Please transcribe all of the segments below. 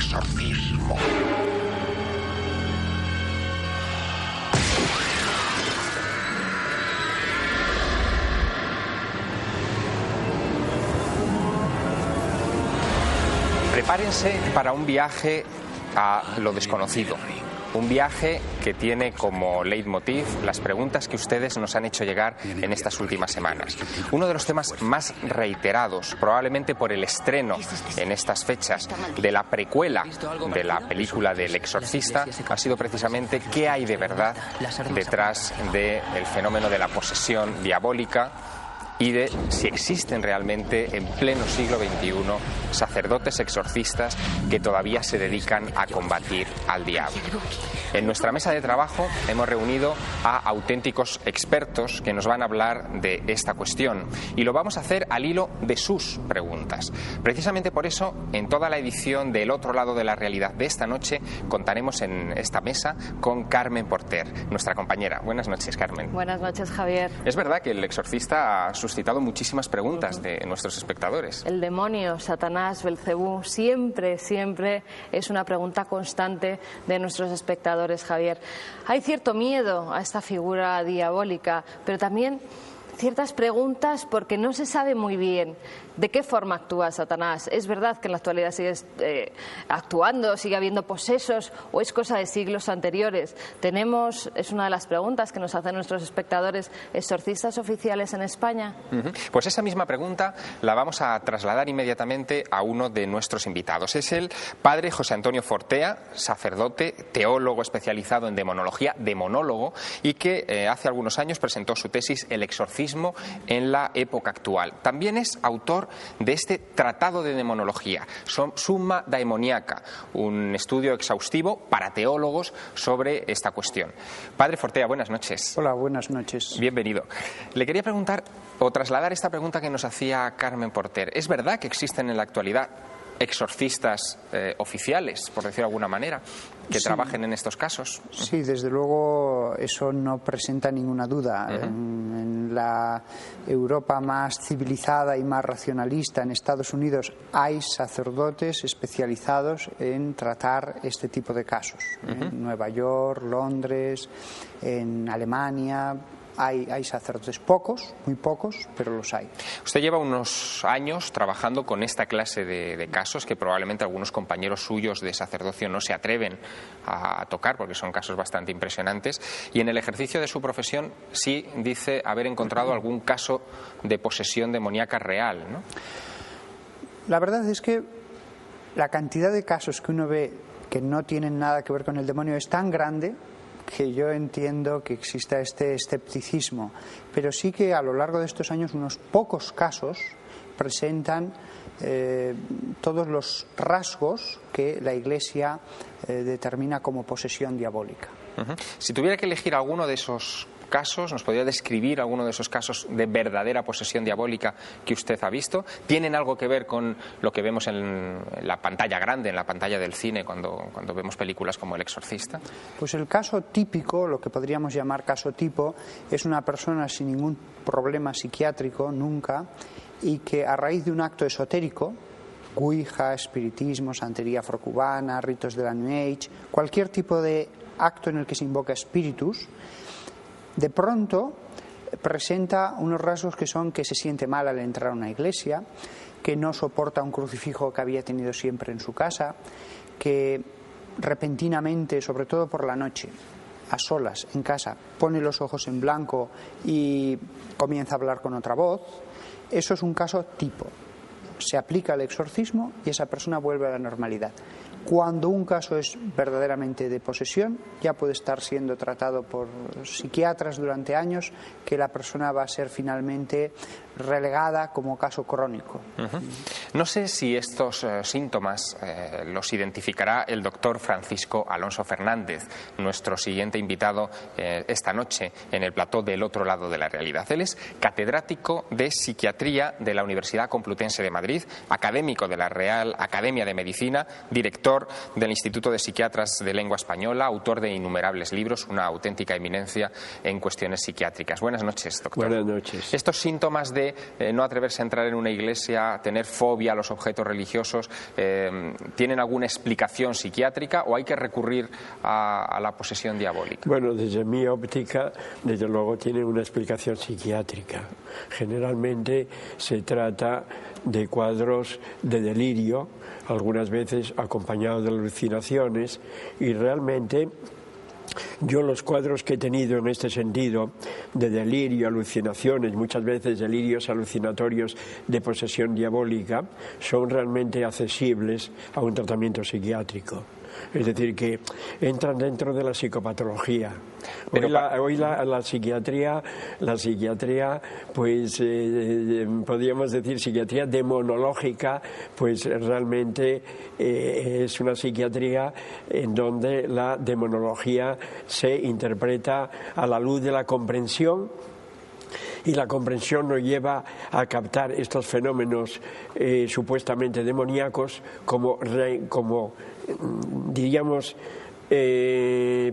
exorcismo. Prepárense para un viaje a lo desconocido. Un viaje que tiene como leitmotiv las preguntas que ustedes nos han hecho llegar en estas últimas semanas. Uno de los temas más reiterados, probablemente por el estreno en estas fechas de la precuela de la película del Exorcista, ha sido precisamente qué hay de verdad detrás del fenómeno de la posesión diabólica y de si existen realmente en pleno siglo XXI sacerdotes exorcistas que todavía se dedican a combatir al diablo. En nuestra mesa de trabajo hemos reunido a auténticos expertos que nos van a hablar de esta cuestión y lo vamos a hacer al hilo de sus preguntas. Precisamente por eso, en toda la edición del Otro Lado de la Realidad de esta noche, contaremos en esta mesa con Carmen Porter, nuestra compañera. Buenas noches, Carmen. Buenas noches, Javier. Es verdad que el Exorcista ha suscitado muchísimas preguntas de nuestros espectadores. El demonio, Satanás, Belcebú, siempre es una pregunta constante de nuestros espectadores, Javier. Hay cierto miedo a esta figura diabólica, pero también ciertas preguntas porque no se sabe muy bien de qué forma actúa Satanás. ¿Es verdad que en la actualidad sigue actuando, sigue habiendo posesos o es cosa de siglos anteriores? Es una de las preguntas que nos hacen nuestros espectadores, ¿exorcistas oficiales en España? Pues esa misma pregunta la vamos a trasladar inmediatamente a uno de nuestros invitados. Es el padre José Antonio Fortea, sacerdote, teólogo especializado en demonología, demonólogo, y que hace algunos años presentó su tesis El exorcismo en la época actual. También es autor de este tratado de demonología, Summa Daemoniaca, un estudio exhaustivo para teólogos sobre esta cuestión. Padre Fortea, buenas noches. Hola, buenas noches. Bienvenido. Le quería preguntar o trasladar esta pregunta que nos hacía Carmen Porter. ¿Es verdad que existen en la actualidad exorcistas oficiales, por decirlo de alguna manera, que trabajen en estos casos? Sí, desde luego eso no presenta ninguna duda. En la Europa más civilizada y más racionalista, en Estados Unidos, hay sacerdotes especializados en tratar este tipo de casos. En Nueva York, Londres, en Alemania. Hay sacerdotes, pocos, muy pocos, pero los hay. Usted lleva unos años trabajando con esta clase de casos que probablemente algunos compañeros suyos de sacerdocio no se atreven a tocar porque son casos bastante impresionantes, y en el ejercicio de su profesión sí dice haber encontrado algún caso de posesión demoníaca real, ¿no? La verdad es que la cantidad de casos que uno ve que no tienen nada que ver con el demonio es tan grande que yo entiendo que exista este escepticismo, pero sí que a lo largo de estos años unos pocos casos presentan todos los rasgos que la Iglesia determina como posesión diabólica. Si tuviera que elegir alguno de esos casos, ¿nos podría describir alguno de esos casos de verdadera posesión diabólica que usted ha visto? ¿Tienen algo que ver con lo que vemos en la pantalla grande, en la pantalla del cine, cuando vemos películas como El Exorcista? Pues el caso típico, lo que podríamos llamar caso tipo, es una persona sin ningún problema psiquiátrico, nunca, y que a raíz de un acto esotérico, Ouija, espiritismo, santería afrocubana, ritos de la New Age, cualquier tipo de acto en el que se invoca espíritus, de pronto presenta unos rasgos que son que se siente mal al entrar a una iglesia, que no soporta un crucifijo que había tenido siempre en su casa, que repentinamente, sobre todo por la noche, a solas en casa, pone los ojos en blanco y comienza a hablar con otra voz. Eso es un caso tipo. Se aplica el exorcismo y esa persona vuelve a la normalidad. Cuando un caso es verdaderamente de posesión, ya puede estar siendo tratado por psiquiatras durante años, que la persona va a ser finalmente relegada como caso crónico. No sé si estos síntomas los identificará el doctor Francisco Alonso Fernández, nuestro siguiente invitado esta noche en el plató del Otro Lado de la Realidad. Él es catedrático de Psiquiatría de la Universidad Complutense de Madrid, académico de la Real Academia de Medicina, director del Instituto de Psiquiatras de Lengua Española, autor de innumerables libros, una auténtica eminencia en cuestiones psiquiátricas. Buenas noches, doctor. Buenas noches. Estos síntomas de fe, no atreverse a entrar en una iglesia, tener fobia a los objetos religiosos, ¿tienen alguna explicación psiquiátrica o hay que recurrir a la posesión diabólica? Bueno, desde mi óptica, desde luego tiene una explicación psiquiátrica. Generalmente se trata de cuadros de delirio, algunas veces acompañados de alucinaciones, y realmente yo los cuadros que he tenido en este sentido de delirio, alucinaciones, muchas veces delirios alucinatorios de posesión diabólica, son realmente accesibles a un tratamiento psiquiátrico. Es decir, que entran dentro de la psicopatología. Hoy la psiquiatría, pues podríamos decir psiquiatría demonológica, pues realmente es una psiquiatría en donde la demonología se interpreta a la luz de la comprensión, y la comprensión nos lleva a captar estos fenómenos supuestamente demoníacos como diríamos,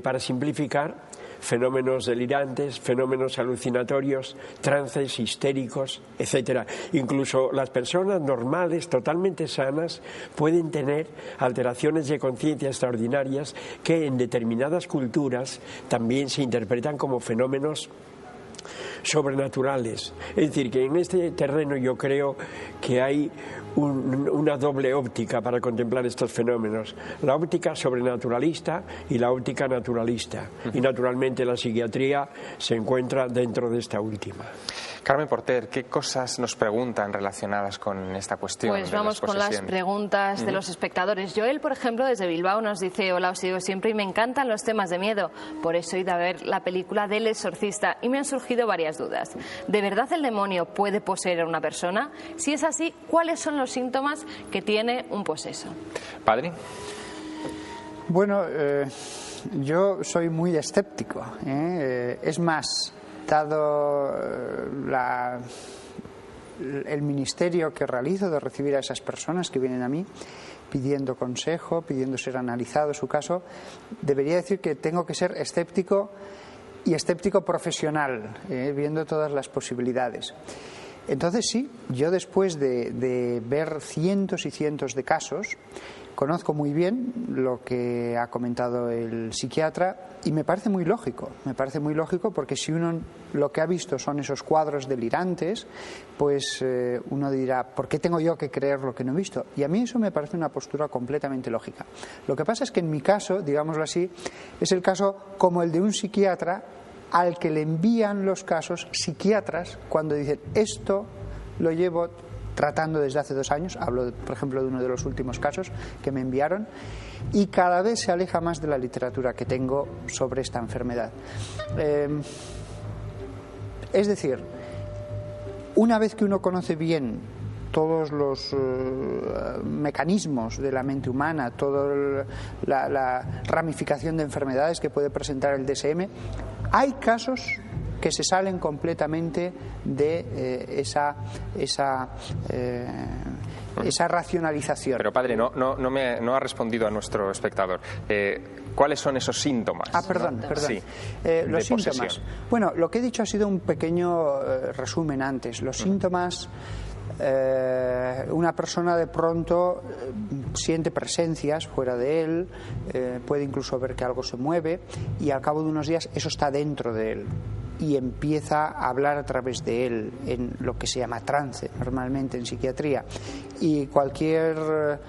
para simplificar, fenómenos delirantes, fenómenos alucinatorios, trances histéricos, etcétera. Incluso las personas normales, totalmente sanas, pueden tener alteraciones de conciencia extraordinarias que en determinadas culturas también se interpretan como fenómenos sobrenaturales. Es decir, que en este terreno yo creo que hay una doble óptica para contemplar estos fenómenos, la óptica sobrenaturalista y la óptica naturalista, y naturalmente la psiquiatría se encuentra dentro de esta última. Carmen Porter, ¿qué cosas nos preguntan relacionadas con esta cuestión? Pues vamos con las preguntas de los espectadores. Joel, por ejemplo, desde Bilbao nos dice: hola, os sigo siempre y me encantan los temas de miedo. Por eso he ido a ver la película del Exorcista y me han surgido varias dudas. ¿De verdad el demonio puede poseer a una persona? Si es así, ¿cuáles son los síntomas que tiene un poseso? Padre. Bueno, yo soy muy escéptico. Es más, dado el ministerio que realizo de recibir a esas personas que vienen a mí pidiendo consejo, pidiendo ser analizado su caso, debería decir que tengo que ser escéptico y escéptico profesional, viendo todas las posibilidades. Entonces sí, yo después de ver cientos y cientos de casos, conozco muy bien lo que ha comentado el psiquiatra y me parece muy lógico porque si uno lo que ha visto son esos cuadros delirantes, pues uno dirá, ¿por qué tengo yo que creer lo que no he visto? Y a mí eso me parece una postura completamente lógica. Lo que pasa es que en mi caso, digámoslo así, es el caso como el de un psiquiatra al que le envían los casos psiquiatras cuando dicen, esto lo llevo tratando desde hace 2 años, hablo por ejemplo de uno de los últimos casos que me enviaron, y cada vez se aleja más de la literatura que tengo sobre esta enfermedad. Es decir, una vez que uno conoce bien todos los mecanismos de la mente humana, toda la ramificación de enfermedades que puede presentar el DSM, hay casos que se salen completamente de esa racionalización. Pero padre, no ha respondido a nuestro espectador. ¿Cuáles son esos síntomas? Perdón. Sí, los síntomas. Posesión. Bueno, lo que he dicho ha sido un pequeño resumen antes. Los síntomas, una persona de pronto siente presencias fuera de él, puede incluso ver que algo se mueve y al cabo de unos días eso está dentro de él y empieza a hablar a través de él en lo que se llama trance, normalmente en psiquiatría, y cualquier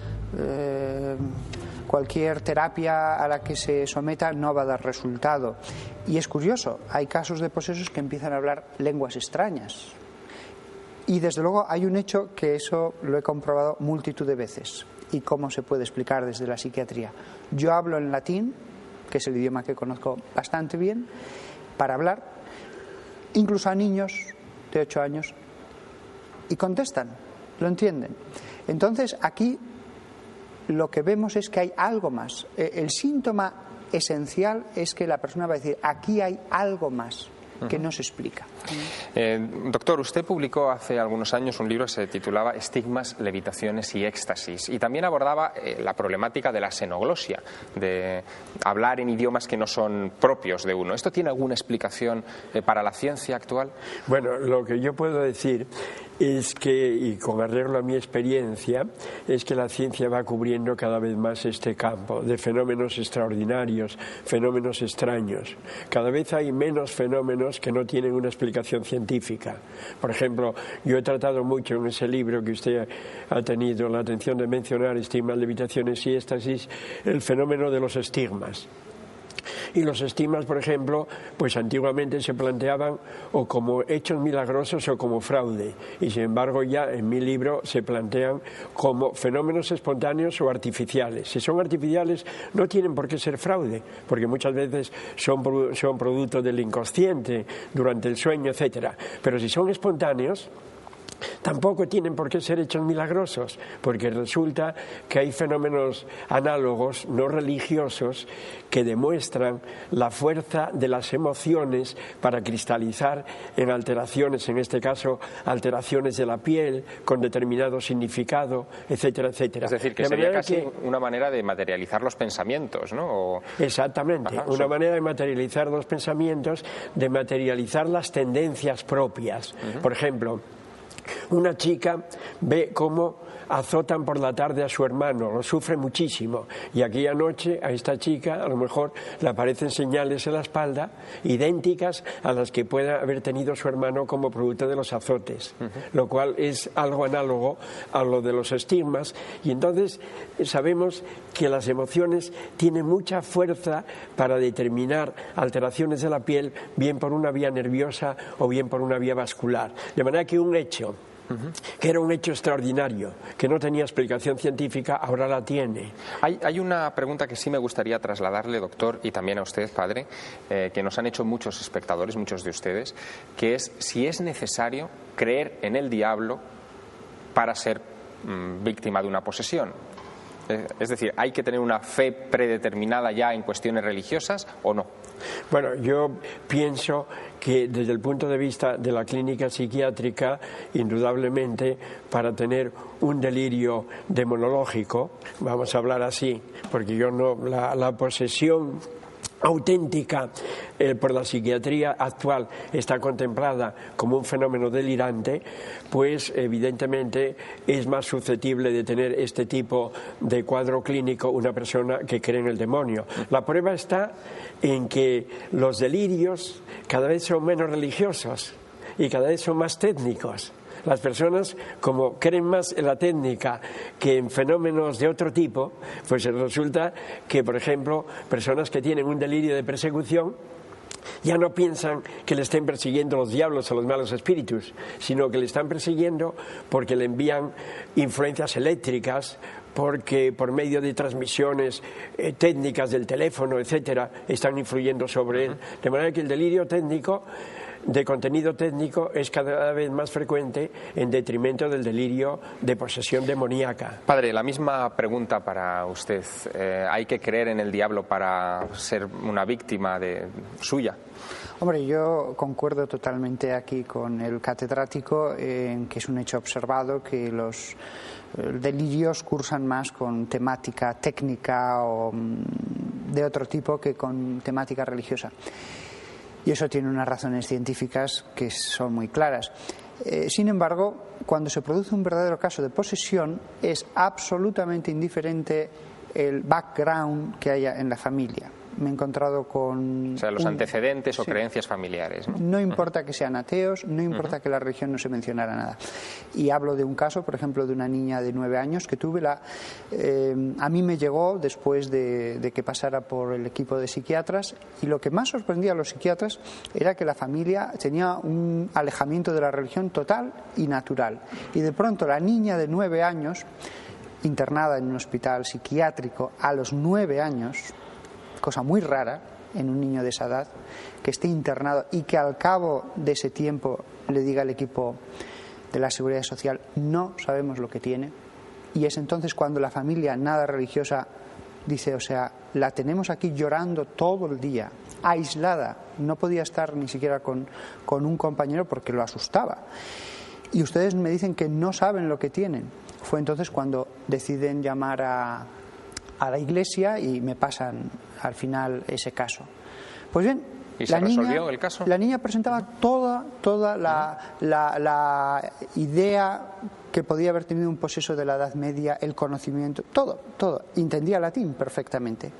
terapia a la que se someta no va a dar resultado. Y es curioso, hay casos de posesos que empiezan a hablar lenguas extrañas. Y desde luego hay un hecho que eso lo he comprobado multitud de veces. ¿Y cómo se puede explicar desde la psiquiatría? Yo hablo en latín, que es el idioma que conozco bastante bien, para hablar, incluso a niños de 8 años, y contestan, lo entienden. Entonces aquí lo que vemos es que hay algo más. El síntoma esencial es que la persona va a decir, aquí hay algo más. que no se explica. Doctor, usted publicó hace algunos años un libro que se titulaba Estigmas, levitaciones y éxtasis, y también abordaba la problemática de la xenoglosia, de hablar en idiomas que no son propios de uno. ¿Esto tiene alguna explicación para la ciencia actual? Bueno, lo que yo puedo decir es que, y con arreglo a mi experiencia, es que la ciencia va cubriendo cada vez más este campo de fenómenos extraordinarios, fenómenos extraños. Cada vez hay menos fenómenos que no tienen una explicación científica. Por ejemplo, yo he tratado mucho en ese libro que usted ha tenido la atención de mencionar, Estigmas, levitaciones y éxtasis, el fenómeno de los estigmas. Y los estigmas, por ejemplo, pues antiguamente se planteaban o como hechos milagrosos o como fraude, y sin embargo ya en mi libro se plantean como fenómenos espontáneos o artificiales. Si son artificiales no tienen por qué ser fraude, porque muchas veces son producto del inconsciente durante el sueño, etcétera. Pero si son espontáneos, tampoco tienen por qué ser hechos milagrosos, porque resulta que hay fenómenos análogos no religiosos que demuestran la fuerza de las emociones para cristalizar en alteraciones, en este caso alteraciones de la piel con determinado significado, etcétera, etcétera. Es decir, que sería casi una manera de materializar los pensamientos, ¿no? Exactamente, una manera de materializar los pensamientos, de materializar las tendencias propias. Por ejemplo, una chica ve cómo azotan por la tarde a su hermano, lo sufre muchísimo, y aquella noche a esta chica a lo mejor le aparecen señales en la espalda idénticas a las que pueda haber tenido su hermano como producto de los azotes, lo cual es algo análogo a lo de los estigmas. Y entonces sabemos que las emociones tienen mucha fuerza para determinar alteraciones de la piel, bien por una vía nerviosa o bien por una vía vascular, de manera que un hecho que era un hecho extraordinario, que no tenía explicación científica, ahora la tiene. Hay una pregunta que sí me gustaría trasladarle, doctor, y también a usted, padre, que nos han hecho muchos espectadores, muchos de ustedes, que es si es necesario creer en el diablo para ser víctima de una posesión. Es decir, ¿hay que tener una fe predeterminada ya en cuestiones religiosas o no? Bueno, yo pienso que desde el punto de vista de la clínica psiquiátrica, indudablemente, para tener un delirio demonológico, vamos a hablar así, porque yo no, la posesión auténtica por la psiquiatría actual está contemplada como un fenómeno delirante, pues evidentemente es más susceptible de tener este tipo de cuadro clínico una persona que cree en el demonio. La prueba está en que los delirios cada vez son menos religiosos y cada vez son más técnicos. Las personas, como creen más en la técnica que en fenómenos de otro tipo, pues resulta que, por ejemplo, personas que tienen un delirio de persecución ya no piensan que le estén persiguiendo los diablos o los malos espíritus, sino que le están persiguiendo porque le envían influencias eléctricas, porque por medio de transmisiones técnicas del teléfono, etcétera, están influyendo sobre él. De manera que el delirio técnico, de contenido técnico, es cada vez más frecuente en detrimento del delirio de posesión demoníaca. Padre, la misma pregunta para usted. ¿Hay que creer en el diablo para ser una víctima suya? Hombre, yo concuerdo totalmente aquí con el catedrático en que es un hecho observado que los delirios cursan más con temática técnica o de otro tipo que con temática religiosa. Y eso tiene unas razones científicas que son muy claras. Sin embargo, cuando se produce un verdadero caso de posesión, es absolutamente indiferente el background que haya en la familia. Me he encontrado con... O sea, los antecedentes o creencias familiares, ¿no? No importa que sean ateos, no importa que la religión no se mencionara nada. Y hablo de un caso, por ejemplo, de una niña de 9 años que tuve. A mí me llegó después de que pasara por el equipo de psiquiatras, y lo que más sorprendía a los psiquiatras era que la familia tenía un alejamiento de la religión total y natural. Y de pronto la niña de 9 años, internada en un hospital psiquiátrico a los 9 años... cosa muy rara en un niño de esa edad, que esté internado y que al cabo de ese tiempo le diga al equipo de la Seguridad Social no sabemos lo que tiene, y es entonces cuando la familia nada religiosa dice, o sea, la tenemos aquí llorando todo el día aislada, no podía estar ni siquiera con un compañero porque lo asustaba. Y ustedes me dicen que no saben lo que tienen. Fue entonces cuando deciden llamar a la iglesia y me pasan al final ese caso. Pues bien, ¿y se resolvió el caso? La niña presentaba toda la idea que podía haber tenido un poseso de la Edad Media, el conocimiento, todo. Entendía latín perfectamente.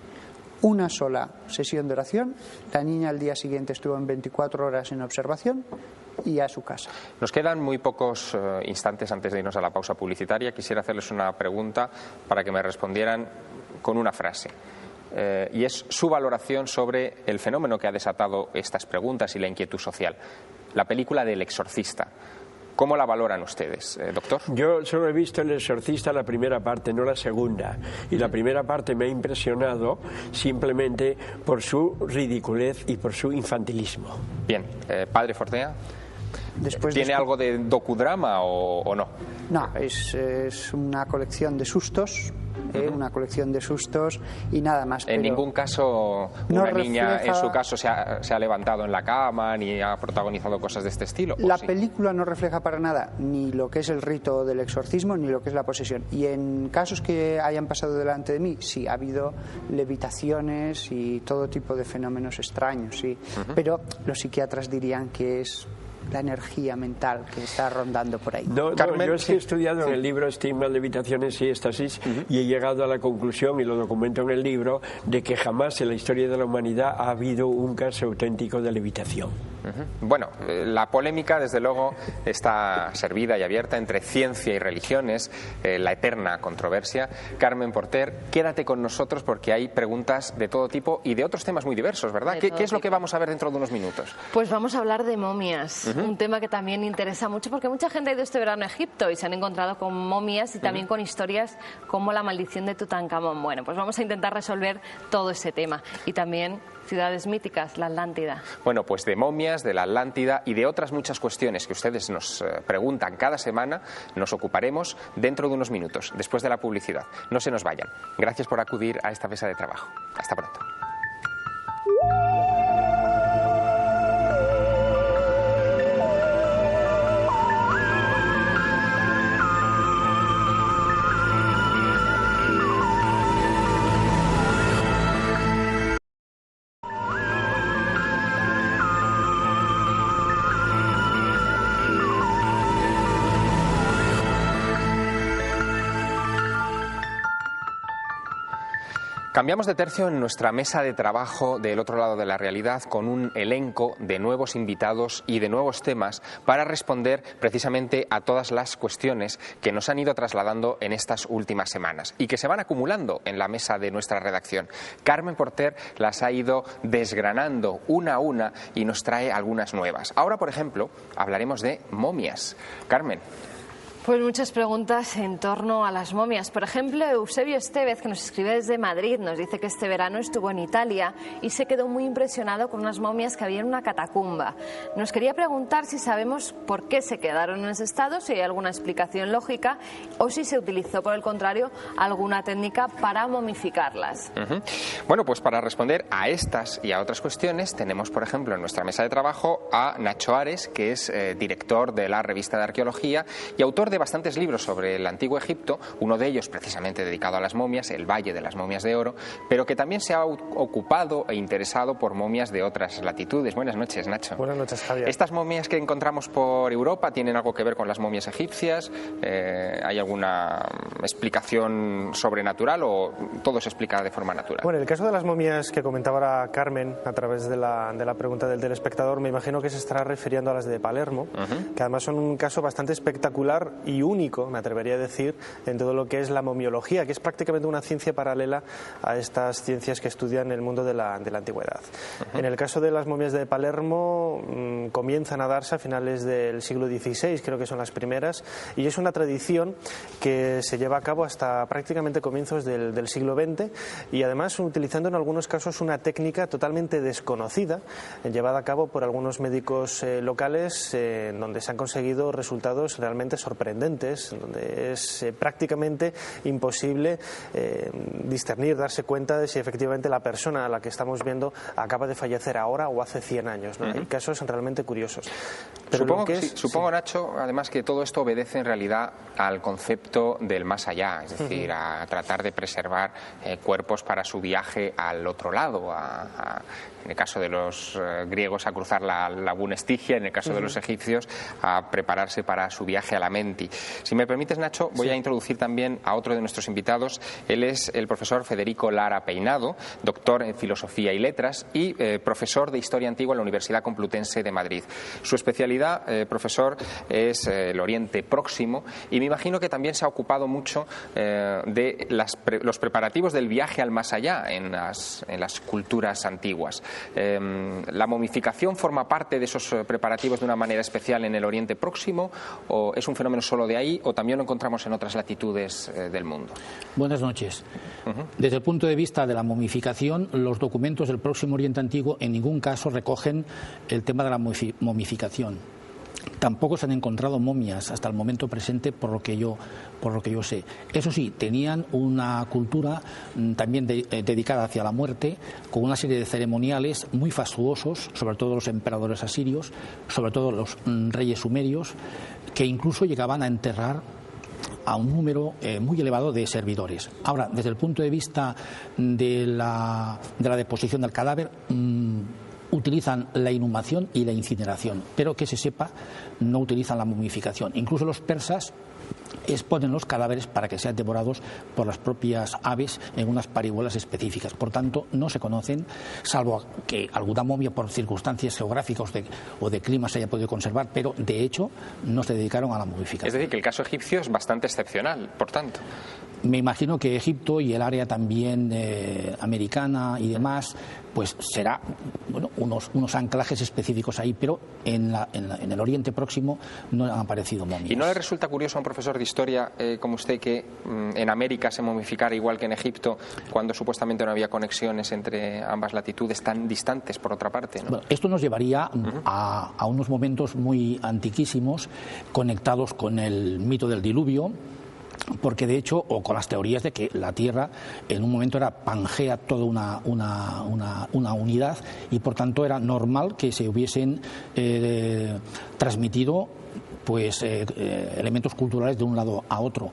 Una sola sesión de oración, la niña al día siguiente estuvo en 24 horas en observación y a su casa. Nos quedan muy pocos instantes antes de irnos a la pausa publicitaria. Quisiera hacerles una pregunta para que me respondieran con una frase. Y es su valoración sobre el fenómeno que ha desatado estas preguntas y la inquietud social. La película del Exorcista. ¿Cómo la valoran ustedes, doctor? Yo solo he visto El Exorcista la primera parte, no la segunda. Y la primera parte me ha impresionado simplemente por su ridiculez y por su infantilismo. Bien, padre Fortea, ¿tiene algo de docudrama o no? No, es una colección de sustos. Una colección de sustos y nada más. En ningún caso una niña, en su caso, se ha levantado en la cama ni ha protagonizado cosas de este estilo. La película no refleja para nada ni lo que es el rito del exorcismo ni lo que es la posesión. Y en casos que hayan pasado delante de mí, sí, ha habido levitaciones y todo tipo de fenómenos extraños, sí. Pero los psiquiatras dirían que es la energía mental que está rondando por ahí. No, yo es que he estudiado en el libro Estigma, Levitaciones y Éxtasis y he llegado a la conclusión, y lo documento en el libro, de que jamás en la historia de la humanidad ha habido un caso auténtico de levitación. Bueno, la polémica desde luego está servida y abierta entre ciencia y religiones, la eterna controversia. Carmen Porter, quédate con nosotros porque hay preguntas de todo tipo y de otros temas muy diversos, ¿verdad? ¿Qué es lo que vamos a ver dentro de unos minutos? Pues vamos a hablar de momias, un tema que también interesa mucho porque mucha gente ha ido este verano a Egipto y se han encontrado con momias y también con historias como la maldición de Tutankamón. Bueno, pues vamos a intentar resolver todo ese tema y también ciudades míticas, la Atlántida. Bueno, pues de momias, de la Atlántida y de otras muchas cuestiones que ustedes nos preguntan cada semana, nos ocuparemos dentro de unos minutos, después de la publicidad. No se nos vayan. Gracias por acudir a esta mesa de trabajo. Hasta pronto. Cambiamos de tercio en nuestra mesa de trabajo del otro lado de la realidad con un elenco de nuevos invitados y de nuevos temas para responder precisamente a todas las cuestiones que nos han ido trasladando en estas últimas semanas y que se van acumulando en la mesa de nuestra redacción. Carmen Porter las ha ido desgranando una a una y nos trae algunas nuevas. Ahora, por ejemplo, hablaremos de momias. Carmen. Pues muchas preguntas en torno a las momias. Por ejemplo, Eusebio Estevez, que nos escribe desde Madrid, nos dice que este verano estuvo en Italia y se quedó muy impresionado con unas momias que había en una catacumba. Nos quería preguntar si sabemos por qué se quedaron en ese estado, si hay alguna explicación lógica o si se utilizó, por el contrario, alguna técnica para momificarlas. Bueno, pues para responder a estas y a otras cuestiones tenemos, por ejemplo, en nuestra mesa de trabajo a Nacho Ares, que es director de la revista de arqueología y autor de bastantes libros sobre el antiguo Egipto, uno de ellos precisamente dedicado a las momias, el Valle de las Momias de Oro, pero que también se ha ocupado e interesado por momias de otras latitudes. Buenas noches, Nacho. Buenas noches, Javier. ¿Estas momias que encontramos por Europa tienen algo que ver con las momias egipcias? ¿Hay alguna explicación sobrenatural o todo se explica de forma natural? Bueno, el caso de las momias que comentaba ahora Carmen a través de la pregunta del telespectador, me imagino que se estará refiriendo a las de Palermo, que además son un caso bastante espectacular y único, me atrevería a decir, en todo lo que es la momiología, que es prácticamente una ciencia paralela a estas ciencias que estudian el mundo de la antigüedad. En el caso de las momias de Palermo, comienzan a darse a finales del siglo XVI, creo que son las primeras, y es una tradición que se lleva a cabo hasta prácticamente comienzos del siglo XX, y además utilizando en algunos casos una técnica totalmente desconocida, llevada a cabo por algunos médicos locales, donde se han conseguido resultados realmente sorprendentes. sorprendentes, donde es prácticamente imposible discernir, darse cuenta de si efectivamente la persona a la que estamos viendo acaba de fallecer ahora o hace 100 años, ¿no? Hay casos realmente curiosos. Pero supongo, Nacho, además, que todo esto obedece en realidad al concepto del más allá, es decir, a tratar de preservar cuerpos para su viaje al otro lado, en el caso de los griegos a cruzar la laguna Estigia, en el caso de los egipcios a prepararse para su viaje a la Menti. Si me permites, Nacho, voy a introducir también a otro de nuestros invitados. Él es el profesor Federico Lara Peinado, doctor en Filosofía y Letras y profesor de Historia Antigua en la Universidad Complutense de Madrid. Su especialidad, profesor, es el Oriente Próximo, y me imagino que también se ha ocupado mucho de los preparativos del viaje al más allá en las culturas antiguas. ¿La momificación forma parte de esos preparativos de una manera especial en el Oriente Próximo, o es un fenómeno solo de ahí, o también lo encontramos en otras latitudes del mundo? Buenas noches. Desde el punto de vista de la momificación, los documentos del Próximo Oriente Antiguo en ningún caso recogen el tema de la momificación. Tampoco se han encontrado momias hasta el momento presente, por lo que yo sé. Eso sí, tenían una cultura también dedicada hacia la muerte, con una serie de ceremoniales muy fastuosos, sobre todo los emperadores asirios, sobre todo los reyes sumerios, que incluso llegaban a enterrar a un número muy elevado de servidores. Ahora, desde el punto de vista de la deposición del cadáver, utilizan la inhumación y la incineración, pero que se sepa, no utilizan la momificación. Incluso los persas exponen los cadáveres para que sean devorados por las propias aves en unas parihuelas específicas. Por tanto, no se conocen, salvo que alguna momia por circunstancias geográficas o de clima se haya podido conservar, pero de hecho no se dedicaron a la momificación. Es decir, que el caso egipcio es bastante excepcional, por tanto. Me imagino que Egipto y el área también americana y demás, pues será unos anclajes específicos ahí, pero en el Oriente Próximo no han aparecido momias. ¿Y no le resulta curioso a un profesor de historia como usted que en América se momificara igual que en Egipto, cuando supuestamente no había conexiones entre ambas latitudes tan distantes, por otra parte, ¿no? Bueno, esto nos llevaría a unos momentos muy antiquísimos, conectados con el mito del diluvio, porque de hecho, o con las teorías de que la Tierra en un momento era Pangea, toda una unidad, y por tanto era normal que se hubiesen transmitido pues elementos culturales de un lado a otro.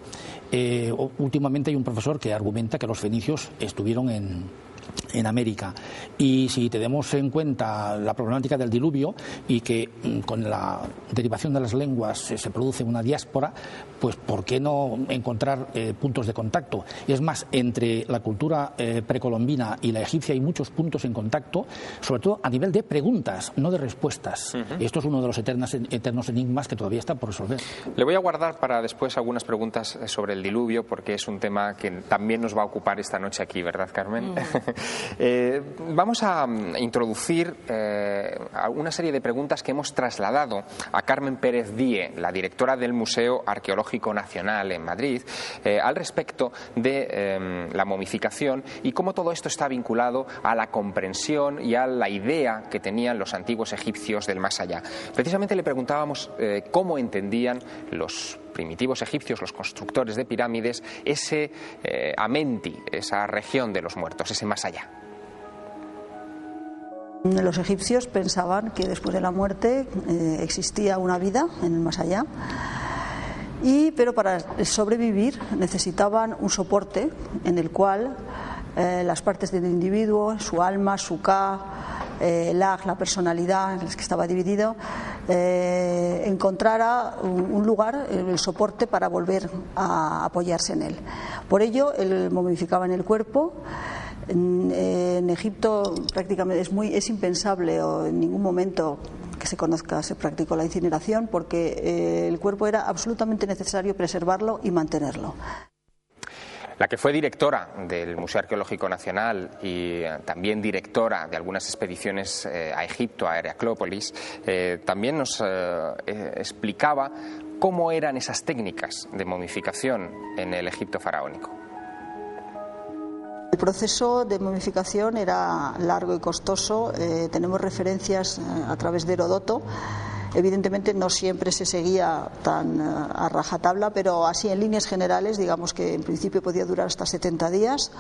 Últimamente hay un profesor que argumenta que los fenicios estuvieron en América, y si tenemos en cuenta la problemática del diluvio y que con la derivación de las lenguas se produce una diáspora, pues ¿por qué no encontrar puntos de contacto? Y es más, entre la cultura precolombina y la egipcia hay muchos puntos en contacto, sobre todo a nivel de preguntas, no de respuestas. Esto es uno de los eternos enigmas que todavía está por resolver. Le voy a guardar para después algunas preguntas sobre el diluvio, porque es un tema que también nos va a ocupar esta noche aquí, ¿verdad, Carmen? Vamos a introducir una serie de preguntas que hemos trasladado a Carmen Pérez Díez, la directora del Museo Arqueológico Nacional en Madrid, al respecto de la momificación y cómo todo esto está vinculado a la comprensión y a la idea que tenían los antiguos egipcios del más allá. Precisamente le preguntábamos cómo entendían los primitivos egipcios, los constructores de pirámides, ese Amenti, esa región de los muertos, ese más allá. Los egipcios pensaban que después de la muerte existía una vida en el más allá, pero para sobrevivir necesitaban un soporte en el cual las partes del individuo, su alma, su la personalidad en la que estaba dividido, encontrara un lugar, el soporte para volver a apoyarse en él. Por ello, momificaban el cuerpo. En Egipto prácticamente es impensable, o en ningún momento que se conozca se practicó la incineración, porque el cuerpo era absolutamente necesario preservarlo y mantenerlo. La que fue directora del Museo Arqueológico Nacional y también directora de algunas expediciones a Egipto, a Heraclópolis, también nos explicaba cómo eran esas técnicas de momificación en el Egipto faraónico. El proceso de momificación era largo y costoso. Tenemos referencias a través de Heródoto Evidentemente no siempre se seguía tan a rajatabla, pero así en líneas generales, digamos que en principio podía durar hasta 70 días.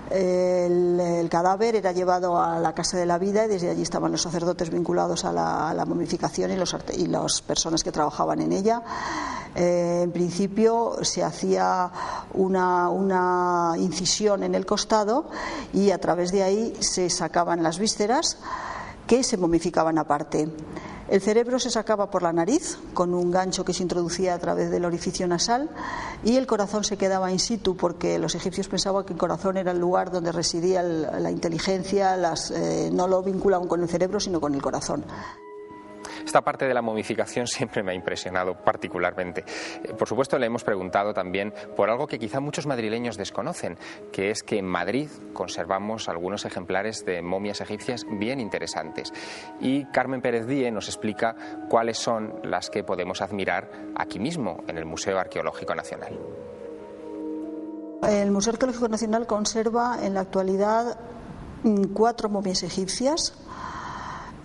El cadáver era llevado a la Casa de la Vida y desde allí estaban los sacerdotes vinculados a la momificación y las personas que trabajaban en ella. En principio se hacía una incisión en el costado y a través de ahí se sacaban las vísceras que se momificaban aparte. El cerebro se sacaba por la nariz con un gancho que se introducía a través del orificio nasal y el corazón se quedaba in situ porque los egipcios pensaban que el corazón era el lugar donde residía la inteligencia, no lo vinculaban con el cerebro sino con el corazón. Esta parte de la momificación siempre me ha impresionado particularmente. Por supuesto, le hemos preguntado también por algo que quizá muchos madrileños desconocen, que es que en Madrid conservamos algunos ejemplares de momias egipcias bien interesantes. Y Carmen Pérez Díez nos explica cuáles son las que podemos admirar aquí mismo, en el Museo Arqueológico Nacional. El Museo Arqueológico Nacional conserva en la actualidad 4 momias egipcias.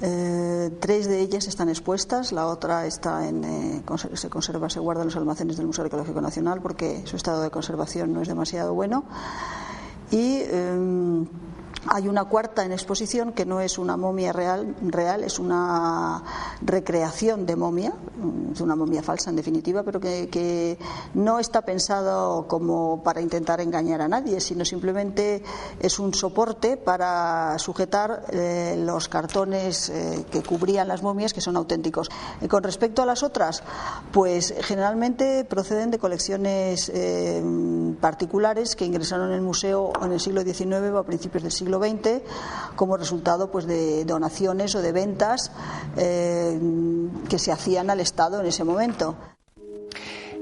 3 de ellas están expuestas, la otra está se guarda en los almacenes del Museo Arqueológico Nacional porque su estado de conservación no es demasiado bueno. Y hay una 4ª en exposición que no es una momia real, es una recreación de momia, es una momia falsa en definitiva, pero que no está pensado como para intentar engañar a nadie, sino simplemente es un soporte para sujetar los cartones que cubrían las momias, que son auténticos. Con respecto a las otras, pues generalmente proceden de colecciones particulares que ingresaron en el museo en el siglo XIX o a principios del siglo XX como resultado pues de donaciones o de ventas que se hacían al Estado en ese momento.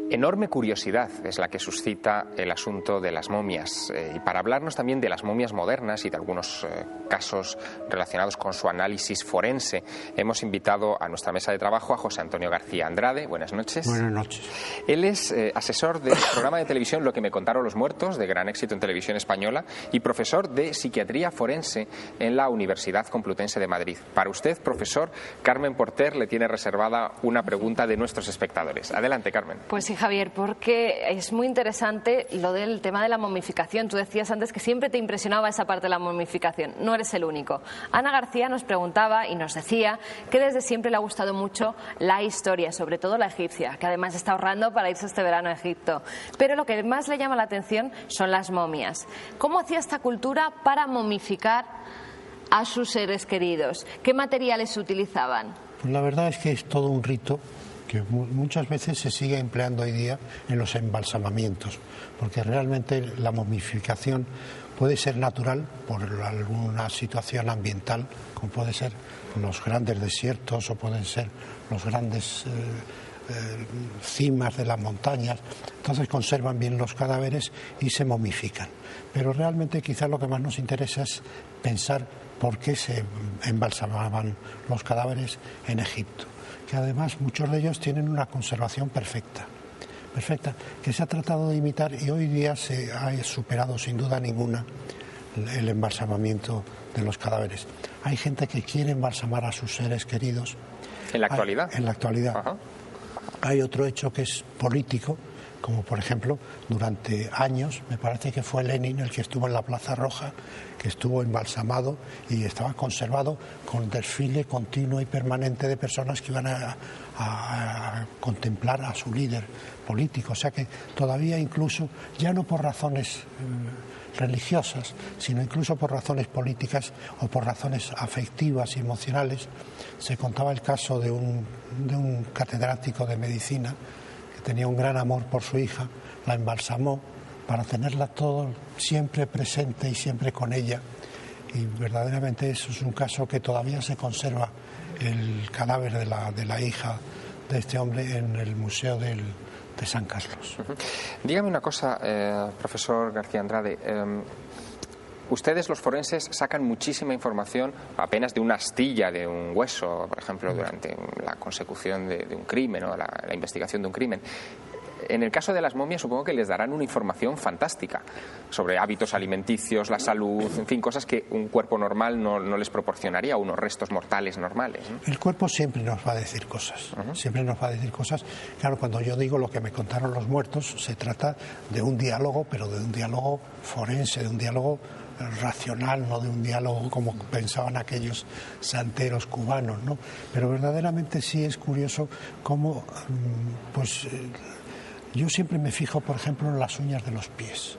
Enorme curiosidad es la que suscita el asunto de las momias. Y para hablarnos también de las momias modernas y de algunos casos relacionados con su análisis forense, hemos invitado a nuestra mesa de trabajo a José Antonio García Andrade. Buenas noches. Buenas noches. Él es asesor del programa de televisión Lo que me contaron los muertos, de gran éxito en televisión española, y profesor de psiquiatría forense en la Universidad Complutense de Madrid. Para usted, profesor, Carmen Porter le tiene reservada una pregunta de nuestros espectadores. Adelante, Carmen. Pues sí, Javier, porque es muy interesante lo del tema de la momificación. Tú decías antes que siempre te impresionaba esa parte de la momificación. No eres el único. Ana García nos preguntaba y nos decía que desde siempre le ha gustado mucho la historia, sobre todo la egipcia, que además está ahorrando para irse este verano a Egipto. Pero lo que más le llama la atención son las momias. ¿Cómo hacía esta cultura para momificar a sus seres queridos? ¿Qué materiales utilizaban? Pues la verdad es que es todo un rito que muchas veces se sigue empleando hoy día en los embalsamamientos, porque realmente la momificación puede ser natural por alguna situación ambiental, como puede ser los grandes desiertos o pueden ser los grandes cimas de las montañas. Entonces conservan bien los cadáveres y se momifican. Pero realmente quizás lo que más nos interesa es pensar por qué se embalsamaban los cadáveres en Egipto, que además muchos de ellos tienen una conservación perfecta, que se ha tratado de imitar y hoy día se ha superado sin duda ninguna el embalsamamiento de los cadáveres. Hay gente que quiere embalsamar a sus seres queridos. ¿En la actualidad? En la actualidad. Ajá. Hay otro hecho que es político, como por ejemplo, durante años, me parece que fue Lenin el que estuvo en la Plaza Roja, que estuvo embalsamado y estaba conservado con desfile continuo y permanente de personas que iban a contemplar a su líder político. O sea que todavía incluso, ya no por razones religiosas, sino incluso por razones políticas o por razones afectivas y emocionales, se contaba el caso de un catedrático de medicina que tenía un gran amor por su hija, la embalsamó para tenerla todo siempre presente y siempre con ella, y verdaderamente eso es un caso que todavía se conserva, el cadáver de la hija de este hombre en el Museo de San Carlos. Dígame una cosa, profesor García Andrade. Ustedes, los forenses, sacan muchísima información apenas de una astilla de un hueso, por ejemplo, durante la consecución de un crimen o la investigación de un crimen. En el caso de las momias supongo que les darán una información fantástica sobre hábitos alimenticios, la salud, en fin, cosas que un cuerpo normal no les proporcionaría, unos restos mortales normales, ¿no? El cuerpo siempre nos va a decir cosas, siempre nos va a decir cosas. Claro, cuando yo digo lo que me contaron los muertos, se trata de un diálogo, pero de un diálogo forense, de un diálogo racional, no de un diálogo como pensaban aquellos santeros cubanos, ¿no? Pero verdaderamente sí es curioso cómo, yo siempre me fijo, por ejemplo, en las uñas de los pies.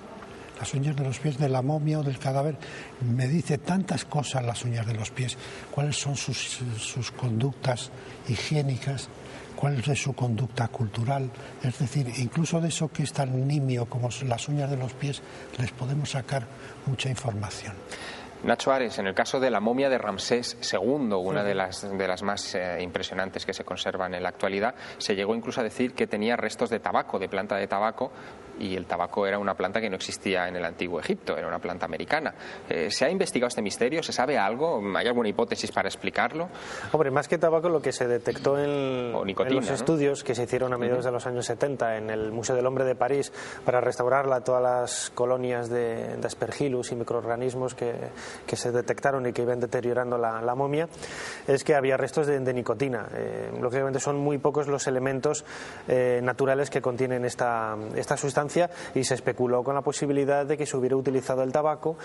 Las uñas de los pies de la momia o del cadáver me dice tantas cosas las uñas de los pies, cuáles son sus conductas higiénicas, cuál es su conducta cultural, es decir, incluso de eso que es tan nimio como las uñas de los pies, les podemos sacar mucha información. Nacho Ares, en el caso de la momia de Ramsés II, una de las más impresionantes que se conservan en la actualidad, se llegó incluso a decir que tenía restos de tabaco, de planta de tabaco, y el tabaco era una planta que no existía en el antiguo Egipto, era una planta americana. ¿Se ha investigado este misterio? ¿Se sabe algo? ¿Hay alguna hipótesis para explicarlo? Hombre, más que tabaco, lo que se detectó en los estudios que se hicieron a mediados de los años 70 en el Museo del Hombre de París para restaurarla, todas las colonias de Aspergillus y microorganismos que se detectaron y que iban deteriorando la momia, es que había restos de nicotina. Lógicamente son muy pocos los elementos naturales que contienen esta sustancia, y se especuló con la posibilidad de que se hubiera utilizado el tabaco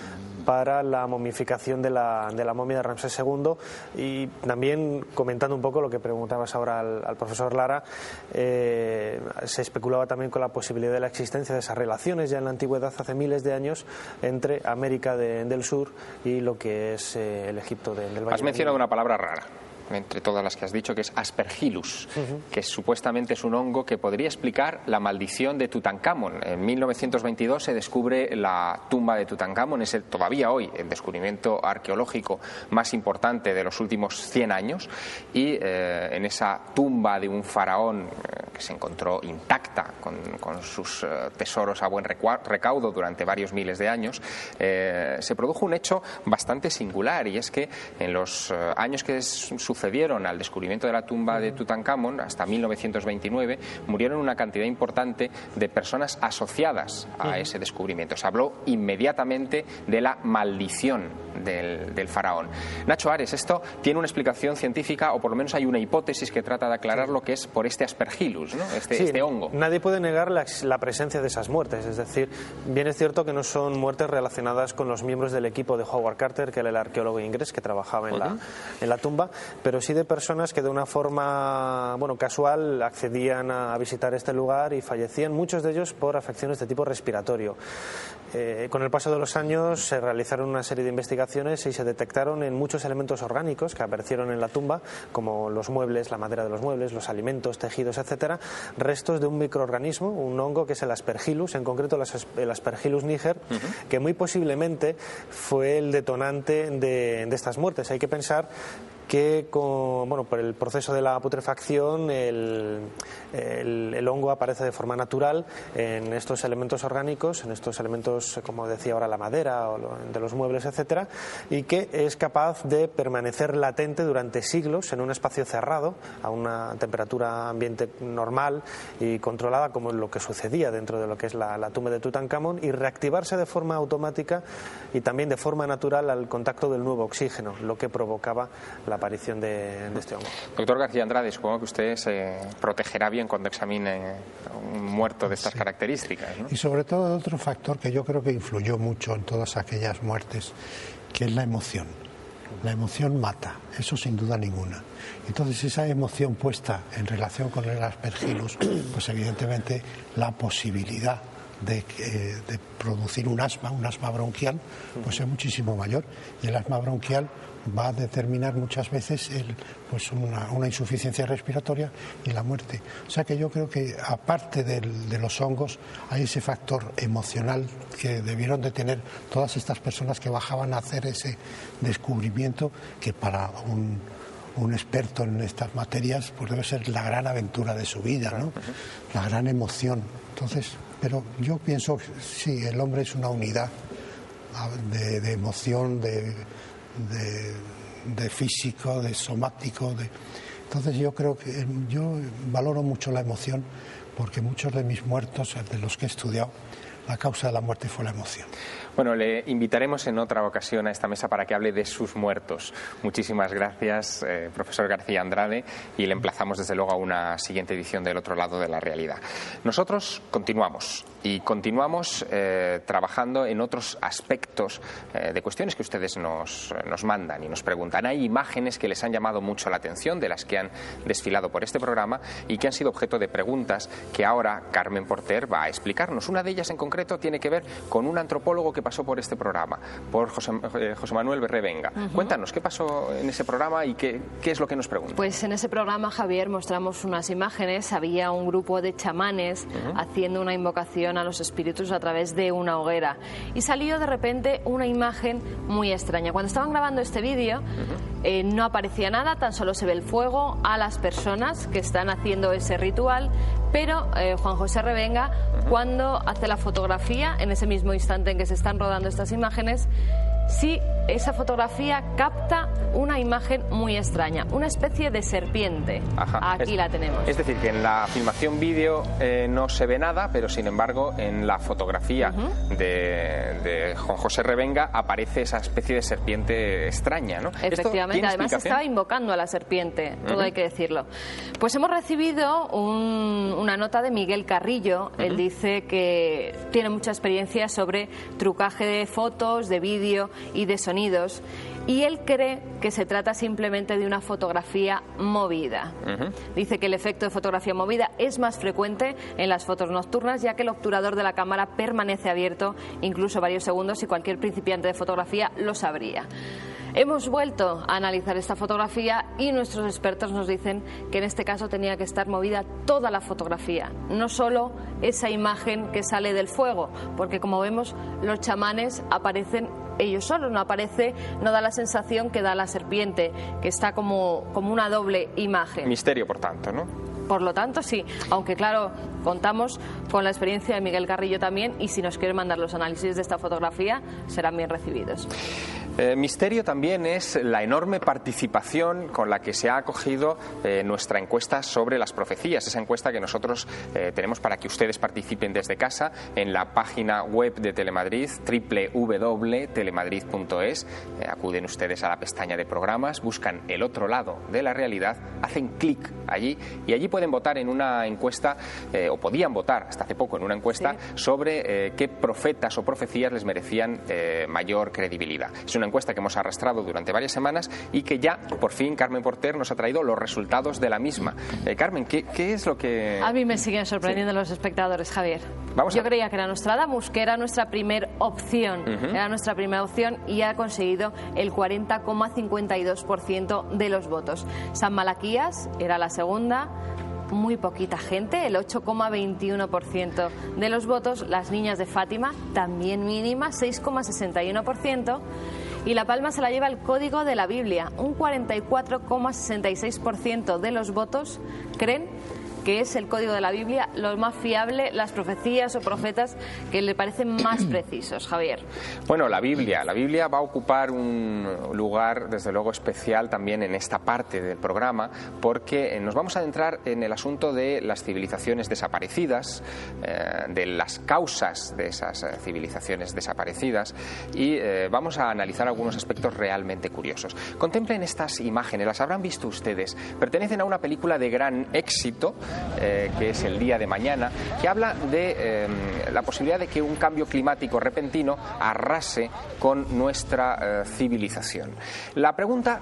para la momificación de la momia de Ramsés II. Y también, comentando un poco lo que preguntabas ahora al profesor Lara, se especulaba también con la posibilidad de la existencia de esas relaciones ya en la antigüedad, hace miles de años, entre América del Sur y lo que es el Egipto del Valle. Has mencionado una palabra rara entre todas las que has dicho, que es Aspergillus, que supuestamente es un hongo que podría explicar la maldición de Tutankamón. En 1922 se descubre la tumba de Tutankamón, es todavía hoy el descubrimiento arqueológico más importante de los últimos 100 años, y en esa tumba de un faraón que se encontró intacta con sus tesoros a buen recaudo durante varios miles de años, se produjo un hecho bastante singular, y es que en los años que sucedieron al descubrimiento de la tumba de Tutankamón, hasta 1929, murieron una cantidad importante de personas asociadas a ese descubrimiento. Se habló inmediatamente de la maldición del faraón. Nacho Ares, esto tiene una explicación científica, o por lo menos hay una hipótesis que trata de aclarar lo que es por este Aspergillus, ¿no? Este hongo. Nadie puede negar la presencia de esas muertes, es decir, bien es cierto que no son muertes relacionadas con los miembros del equipo de Howard Carter, que era el arqueólogo inglés que trabajaba en la tumba, pero sí de personas que de una forma casual accedían a visitar este lugar y fallecían, muchos de ellos por afecciones de tipo respiratorio. Con el paso de los años se realizaron una serie de investigaciones y se detectaron en muchos elementos orgánicos que aparecieron en la tumba, como los muebles, la madera de los muebles, los alimentos, tejidos, etcétera, restos de un microorganismo, un hongo que es el Aspergillus, en concreto el Aspergillus niger, que muy posiblemente fue el detonante de estas muertes. Hay que pensar que por el proceso de la putrefacción el hongo aparece de forma natural en estos elementos orgánicos, en estos elementos, como decía ahora, la madera o de los muebles, etcétera, y que es capaz de permanecer latente durante siglos en un espacio cerrado a una temperatura ambiente normal y controlada, como es lo que sucedía dentro de lo que es la tumba de Tutankamón, y reactivarse de forma automática y también de forma natural al contacto del nuevo oxígeno, lo que provocaba la aparición de este hongo. Doctor García Andrade, supongo que usted se protegerá bien cuando examine un muerto de estas características, ¿no? Y sobre todo otro factor que yo creo que influyó mucho en todas aquellas muertes, que es la emoción. La emoción mata, eso sin duda ninguna. Entonces esa emoción puesta en relación con el Aspergillus, pues evidentemente la posibilidad de producir un asma bronquial, pues es muchísimo mayor, y el asma bronquial va a determinar muchas veces una insuficiencia respiratoria y la muerte. O sea que yo creo que aparte de los hongos hay ese factor emocional que debieron de tener todas estas personas que bajaban a hacer ese descubrimiento, que para un experto en estas materias pues debe ser la gran aventura de su vida, ¿no? La gran emoción. Entonces, pero yo pienso que sí, el hombre es una unidad de emoción, de físico, de somático, Entonces yo creo que yo valoro mucho la emoción, porque muchos de mis muertos, de los que he estudiado, la causa de la muerte fue la emoción. Bueno, le invitaremos en otra ocasión a esta mesa para que hable de sus muertos. Muchísimas gracias, profesor García Andrade, y le emplazamos desde luego a una siguiente edición del Otro Lado de la Realidad. Nosotros continuamos trabajando en otros aspectos de cuestiones que ustedes nos mandan y nos preguntan. Hay imágenes que les han llamado mucho la atención, de las que han desfilado por este programa y que han sido objeto de preguntas que ahora Carmen Porter va a explicarnos. Una de ellas en concreto tiene que ver con un antropólogo que pasó por este programa, por José Manuel Revenga. Cuéntanos, ¿qué pasó en ese programa y qué es lo que nos pregunta? Pues en ese programa, Javier, mostramos unas imágenes. Había un grupo de chamanes haciendo una invocación a los espíritus a través de una hoguera. Y salió de repente una imagen muy extraña. Cuando estaban grabando este vídeo, no aparecía nada, tan solo se ve el fuego a las personas que están haciendo ese ritual. Pero Juan José Revenga, cuando hace la fotografía, en ese mismo instante en que se están rodando estas imágenes, sí, esa fotografía capta una imagen muy extraña, una especie de serpiente. Aquí la tenemos. Es decir, que en la filmación vídeo no se ve nada, pero sin embargo en la fotografía de Juan José Revenga aparece esa especie de serpiente extraña, ¿no? Efectivamente, además estaba invocando a la serpiente, todo hay que decirlo. Pues hemos recibido una nota de Miguel Carrillo. Él dice que tiene mucha experiencia sobre trucaje de fotos, de vídeo y de sonidos, y él cree que se trata simplemente de una fotografía movida. Dice que el efecto de fotografía movida es más frecuente en las fotos nocturnas, ya que el obturador de la cámara permanece abierto incluso varios segundos, y cualquier principiante de fotografía lo sabría. Hemos vuelto a analizar esta fotografía y nuestros expertos nos dicen que en este caso tenía que estar movida toda la fotografía, no solo esa imagen que sale del fuego, porque como vemos los chamanes aparecen ellos solos, no da la sensación que da la serpiente, que está como una doble imagen. Misterio, por tanto, ¿no? Por lo tanto, sí, aunque claro, contamos con la experiencia de Miguel Carrillo también, y si nos quieren mandar los análisis de esta fotografía, serán bien recibidos. Misterio también es la enorme participación con la que se ha acogido nuestra encuesta sobre las profecías, esa encuesta que nosotros tenemos para que ustedes participen desde casa en la página web de Telemadrid, www.telemadrid.es. Acuden ustedes a la pestaña de programas, buscan El Otro Lado de la Realidad, hacen clic allí y allí pueden votar en una encuesta, o podían votar hasta hace poco en una encuesta, sobre qué profetas o profecías les merecían mayor credibilidad. Es una encuesta que hemos arrastrado durante varias semanas y que ya, por fin, Carmen Porter nos ha traído los resultados de la misma. Carmen, ¿qué es lo que...? A mí me siguen sorprendiendo los espectadores, Javier. Yo creía que era Nostradamus, que era nuestra primera opción. Era nuestra primera opción y ha conseguido el 40,52% de los votos. San Malaquías era la segunda. Muy poquita gente, el 8,21% de los votos. Las niñas de Fátima, también mínima, 6,61%. Y la palma se la lleva el Código de la Biblia. Un 44,66% de los votos creen que es el Código de la Biblia lo más fiable, las profecías o profetas que le parecen más precisos, Javier. Bueno, la Biblia va a ocupar un lugar desde luego especial también en esta parte del programa, porque nos vamos a adentrar en el asunto de las civilizaciones desaparecidas, de las causas de esas civilizaciones desaparecidas, y vamos a analizar algunos aspectos realmente curiosos. Contemplen estas imágenes, las habrán visto ustedes, pertenecen a una película de gran éxito, que es El día de mañana, que habla de la posibilidad de que un cambio climático repentino arrase con nuestra civilización. La pregunta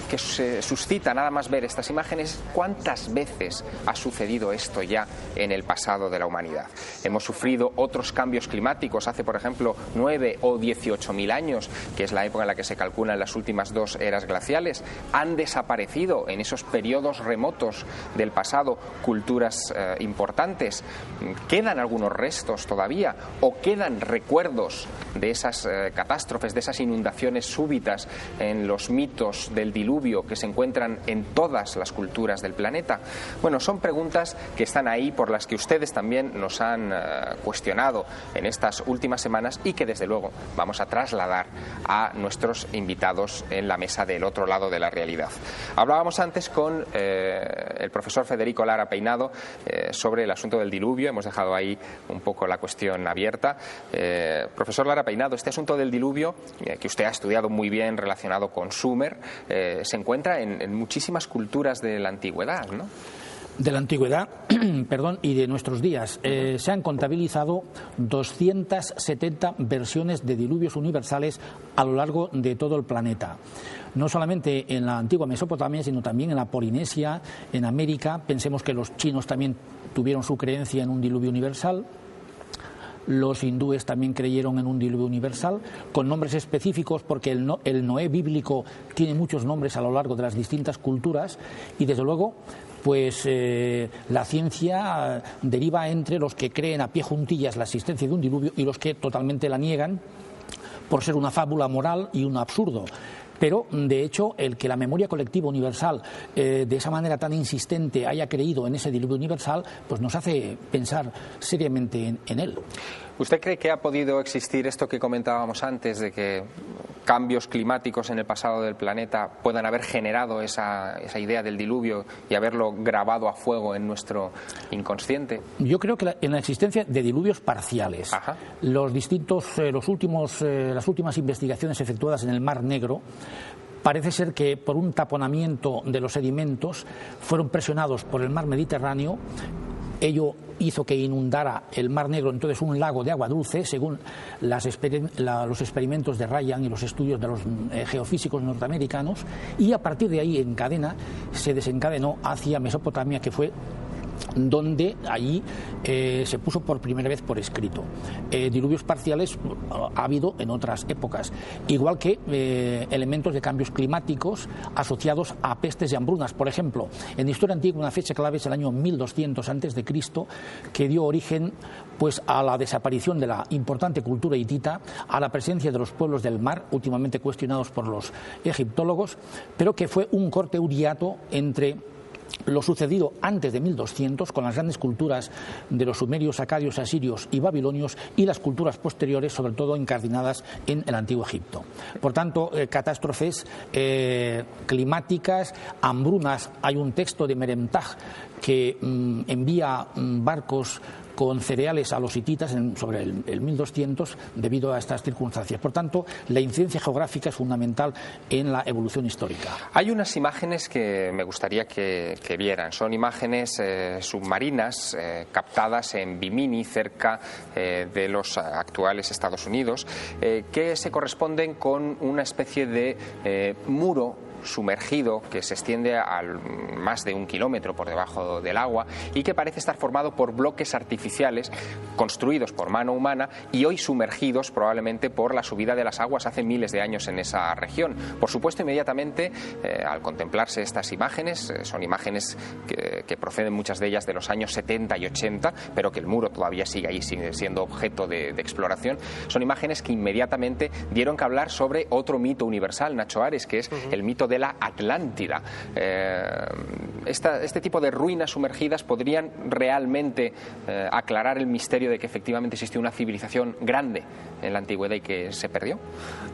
que se suscita nada más ver estas imágenes: ¿cuántas veces ha sucedido esto ya en el pasado de la humanidad? Hemos sufrido otros cambios climáticos hace, por ejemplo, 9 o 18.000 años, que es la época en la que se calculan las últimas dos eras glaciales. Han desaparecido en esos periodos remotos del pasado culturas culturas importantes. ¿Quedan algunos restos todavía o quedan recuerdos de esas catástrofes, de esas inundaciones súbitas en los mitos del diluvio que se encuentran en todas las culturas del planeta? Bueno, son preguntas que están ahí, por las que ustedes también nos han cuestionado en estas últimas semanas y que desde luego vamos a trasladar a nuestros invitados en la mesa del otro lado de la realidad. Hablábamos antes con el profesor Federico Lara Peinado sobre el asunto del diluvio. Hemos dejado ahí un poco la cuestión abierta. Profesor Lara Peinado, este asunto del diluvio, que usted ha estudiado muy bien relacionado con Sumer, se encuentra en muchísimas culturas de la antigüedad, ¿no? De la antigüedad, perdón, y de nuestros días. Se han contabilizado 270 versiones de diluvios universales a lo largo de todo el planeta. No solamente en la antigua Mesopotamia, sino también en la Polinesia, en América. Pensemos que los chinos también tuvieron su creencia en un diluvio universal. Los hindúes también creyeron en un diluvio universal, con nombres específicos, porque el Noé bíblico tiene muchos nombres a lo largo de las distintas culturas, y desde luego pues la ciencia deriva entre los que creen a pie juntillas la existencia de un diluvio y los que totalmente la niegan por ser una fábula moral y un absurdo. Pero, de hecho, el que la memoria colectiva universal de esa manera tan insistente haya creído en ese diluvio universal, pues nos hace pensar seriamente en él. ¿Usted cree que ha podido existir esto que comentábamos antes, de que cambios climáticos en el pasado del planeta puedan haber generado esa idea del diluvio y haberlo grabado a fuego en nuestro inconsciente? Yo creo que en la existencia de diluvios parciales. Ajá. Las últimas investigaciones efectuadas en el Mar Negro, parece ser que por un taponamiento de los sedimentos fueron presionados por el mar Mediterráneo. Ello hizo que inundara el Mar Negro, entonces un lago de agua dulce, según los experimentos de Ryan y los estudios de los geofísicos norteamericanos, y a partir de ahí en cadena se desencadenó hacia Mesopotamia, que fue donde allí se puso por primera vez por escrito. Diluvios parciales ha habido en otras épocas, igual que elementos de cambios climáticos asociados a pestes y hambrunas. Por ejemplo, en historia antigua una fecha clave es el año 1200 a.C., que dio origen pues a la desaparición de la importante cultura hitita, a la presencia de los pueblos del mar, últimamente cuestionados por los egiptólogos, pero que fue un corte uriato entre lo sucedido antes de 1200 con las grandes culturas de los sumerios, acadios, asirios y babilonios, y las culturas posteriores, sobre todo incardinadas en el antiguo Egipto. Por tanto, catástrofes climáticas, hambrunas. Hay un texto de Meremtaj que envía barcos con cereales a los hititas sobre el 1200 debido a estas circunstancias. Por tanto, la incidencia geográfica es fundamental en la evolución histórica. Hay unas imágenes que me gustaría que vieran. Son imágenes submarinas captadas en Bimini, cerca de los actuales Estados Unidos, que se corresponden con una especie de muro sumergido que se extiende a más de 1 kilómetro por debajo del agua y que parece estar formado por bloques artificiales construidos por mano humana y hoy sumergidos probablemente por la subida de las aguas hace miles de años en esa región. Por supuesto, inmediatamente al contemplarse estas imágenes, son imágenes que proceden muchas de ellas de los años 70 y 80, pero que el muro todavía sigue ahí siendo objeto de exploración, son imágenes que inmediatamente dieron que hablar sobre otro mito universal, Nacho Ares, que es el mito de la Atlántida. Este tipo de ruinas sumergidas podrían realmente aclarar el misterio de que efectivamente existió una civilización grande en la antigüedad y que se perdió.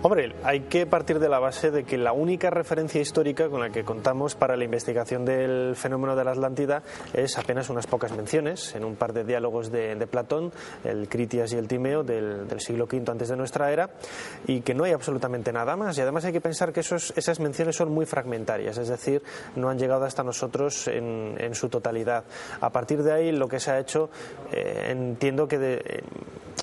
Hombre, hay que partir de la base de que la única referencia histórica con la que contamos para la investigación del fenómeno de la Atlántida es apenas unas pocas menciones en un par de diálogos de Platón, el Critias y el Timeo del siglo V antes de nuestra era, y que no hay absolutamente nada más. Y además hay que pensar que esas menciones son muy fragmentarias, es decir, no han llegado hasta nosotros en su totalidad. A partir de ahí, lo que se ha hecho, entiendo que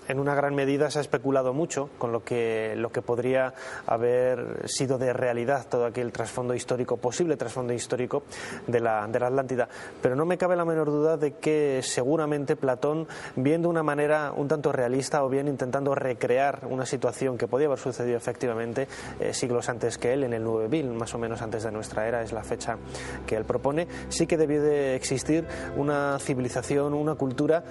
en una gran medida se ha especulado mucho con lo que podría haber sido de realidad todo aquel trasfondo histórico, posible trasfondo histórico de la Atlántida. Pero no me cabe la menor duda de que seguramente Platón, viendo de una manera un tanto realista o bien intentando recrear una situación que podía haber sucedido efectivamente siglos antes que él, en el 9000 más o o menos antes de nuestra era, es la fecha que él propone. Sí que debió de existir una civilización, una cultura,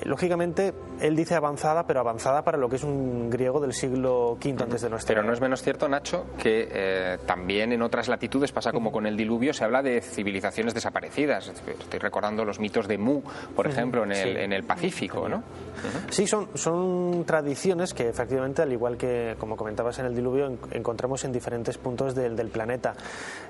lógicamente él dice avanzada, pero avanzada para lo que es un griego del siglo V antes de nuestra era. Pero no es menos cierto, Nacho, que también en otras latitudes pasa como con el diluvio, se habla de civilizaciones desaparecidas. Estoy recordando los mitos de Mu, por ejemplo, en el Pacífico, ¿no? Sí, son tradiciones que efectivamente, al igual que como comentabas en el diluvio, encontramos en diferentes puntos del planeta.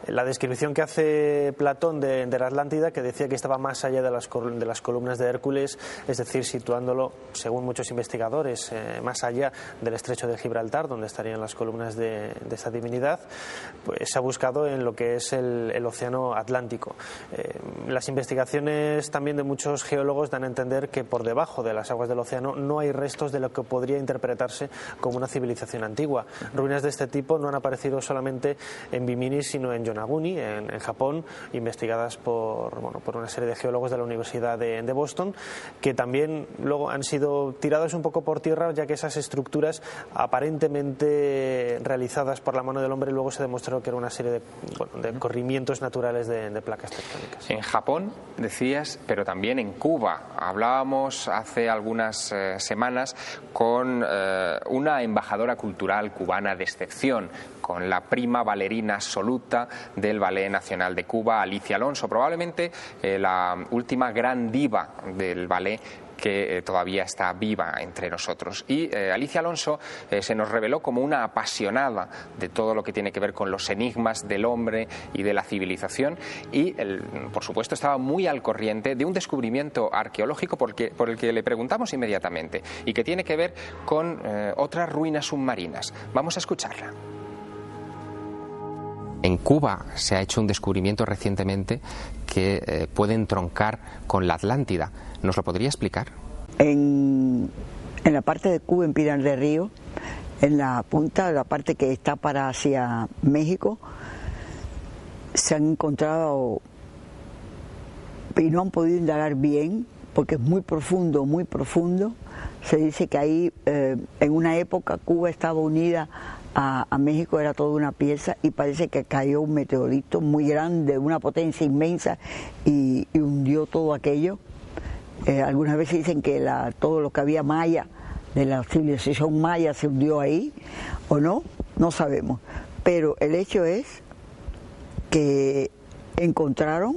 La descripción que hace Platón de la Atlántida, que decía que estaba más allá de las columnas de Hércules, es decir, situándolo, según muchos investigadores, más allá del estrecho de Gibraltar, donde estarían las columnas de esta divinidad, pues se ha buscado en lo que es el océano Atlántico. Las investigaciones también de muchos geólogos dan a entender que por debajo de las aguas del océano no hay restos de lo que podría interpretarse como una civilización antigua. Ruinas de este tipo no han aparecido solamente en Bimini, sino en Yonaguni, en Japón, investigadas por una serie de geólogos de la Universidad de Boston, que también luego han sido tirados un poco por tierra, ya que esas estructuras aparentemente realizadas por la mano del hombre luego se demostró que era una serie de corrimientos naturales de placas tectónicas. En Japón, decías, pero también en Cuba. Hablábamos hace algunas semanas con una embajadora cultural cubana de excepción, con la prima bailarina absoluta del Ballet Nacional de Cuba, Alicia Alonso, probablemente la última gran diva del ballet que todavía está viva entre nosotros. Y Alicia Alonso se nos reveló como una apasionada de todo lo que tiene que ver con los enigmas del hombre y de la civilización, y por supuesto estaba muy al corriente de un descubrimiento arqueológico por el que le preguntamos inmediatamente y que tiene que ver con otras ruinas submarinas. Vamos a escucharla. En Cuba se ha hecho un descubrimiento recientemente que puede entroncar con la Atlántida. ¿Nos lo podría explicar? En la parte de Cuba, en Pinar del Río, en la punta, la parte que está para hacia México, se han encontrado y no han podido indagar bien, porque es muy profundo, muy profundo. Se dice que ahí, en una época, Cuba estaba unida a México, era toda una pieza, y parece que cayó un meteorito muy grande, de una potencia inmensa, y hundió todo aquello. Algunas veces dicen que todo lo que había maya, de la civilización maya, se hundió ahí, o no sabemos. Pero el hecho es que encontraron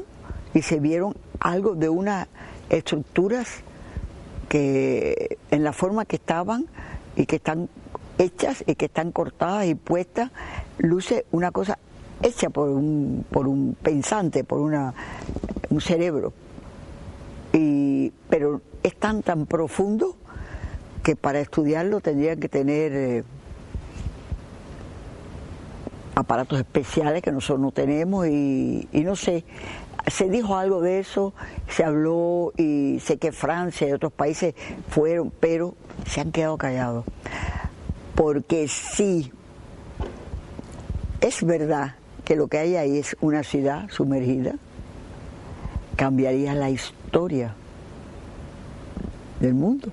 y se vieron algo de unas estructuras que en la forma que estaban y que están hechas y que están cortadas y puestas, luce una cosa hecha por un pensante, por un cerebro. Pero es tan profundo que para estudiarlo tendrían que tener aparatos especiales que nosotros no tenemos, y no sé, se dijo algo de eso, se habló, y sé que Francia y otros países fueron, pero se han quedado callados. Porque si es verdad que lo que hay ahí es una ciudad sumergida, cambiaría la historia del mundo.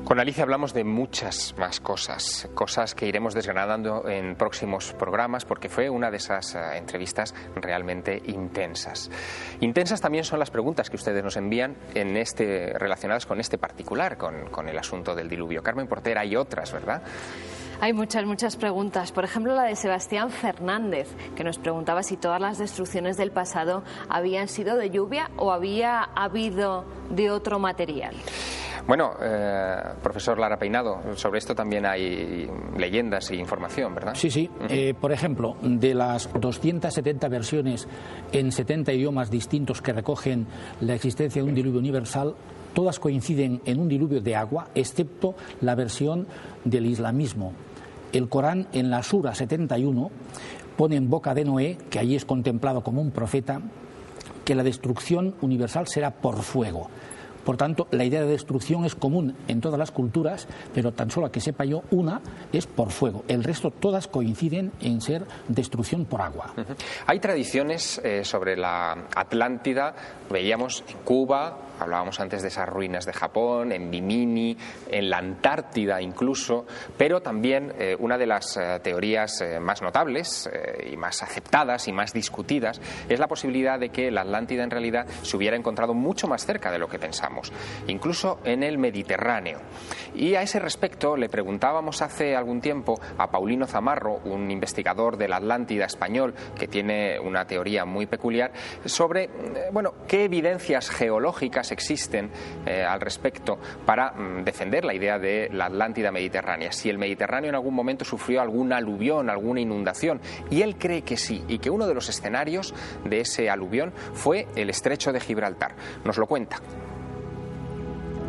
Con Alicia hablamos de muchas más cosas que iremos desgranando en próximos programas, porque fue una de esas entrevistas realmente intensas. Intensas también son las preguntas que ustedes nos envían relacionadas con este particular, con el asunto del diluvio. Carmen Porter, hay otras, ¿verdad? Hay muchas preguntas. Por ejemplo, la de Sebastián Fernández, que nos preguntaba si todas las destrucciones del pasado habían sido de lluvia o había habido de otro material. Bueno, profesor Lara Peinado, sobre esto también hay leyendas e información, ¿verdad? Sí. Por ejemplo, de las 270 versiones en 70 idiomas distintos que recogen la existencia de un diluvio universal, todas coinciden en un diluvio de agua, excepto la versión del islamismo. El Corán, en la Sura 71, pone en boca de Noé, que allí es contemplado como un profeta, que la destrucción universal será por fuego. Por tanto, la idea de destrucción es común en todas las culturas, pero tan solo que sepa yo, una es por fuego. El resto todas coinciden en ser destrucción por agua. Hay tradiciones sobre la Atlántida, veíamos en Cuba, hablábamos antes de esas ruinas de Japón, en Bimini, en la Antártida incluso, pero también una de las teorías más notables y más aceptadas y más discutidas es la posibilidad de que la Atlántida en realidad se hubiera encontrado mucho más cerca de lo que pensamos, incluso en el Mediterráneo. Y a ese respecto le preguntábamos hace algún tiempo a Paulino Zamarro, un investigador de la Atlántida español que tiene una teoría muy peculiar, sobre qué evidencias geológicas existen al respecto para defender la idea de la Atlántida mediterránea. Si el Mediterráneo en algún momento sufrió algún aluvión, alguna inundación, y él cree que sí, y que uno de los escenarios de ese aluvión fue el estrecho de Gibraltar. Nos lo cuenta.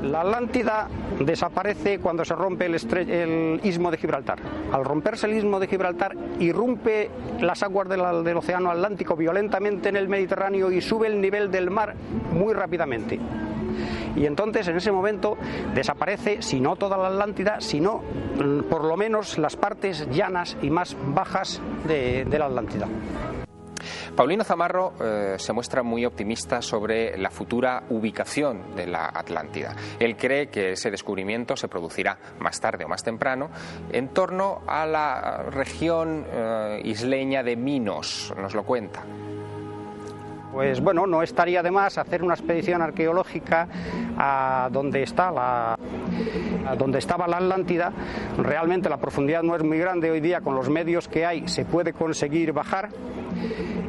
La Atlántida desaparece cuando se rompe el istmo de Gibraltar. Al romperse el istmo de Gibraltar, irrumpe las aguas del océano Atlántico violentamente en el Mediterráneo y sube el nivel del mar muy rápidamente. Y entonces en ese momento desaparece, si no toda la Atlántida, sino por lo menos las partes llanas y más bajas de la Atlántida. Paulino Zamarro se muestra muy optimista sobre la futura ubicación de la Atlántida. Él cree que ese descubrimiento se producirá más tarde o más temprano en torno a la región isleña de Minos. Nos lo cuenta. Pues no estaría de más hacer una expedición arqueológica a donde estaba la Atlántida. Realmente la profundidad no es muy grande hoy día, con los medios que hay se puede conseguir bajar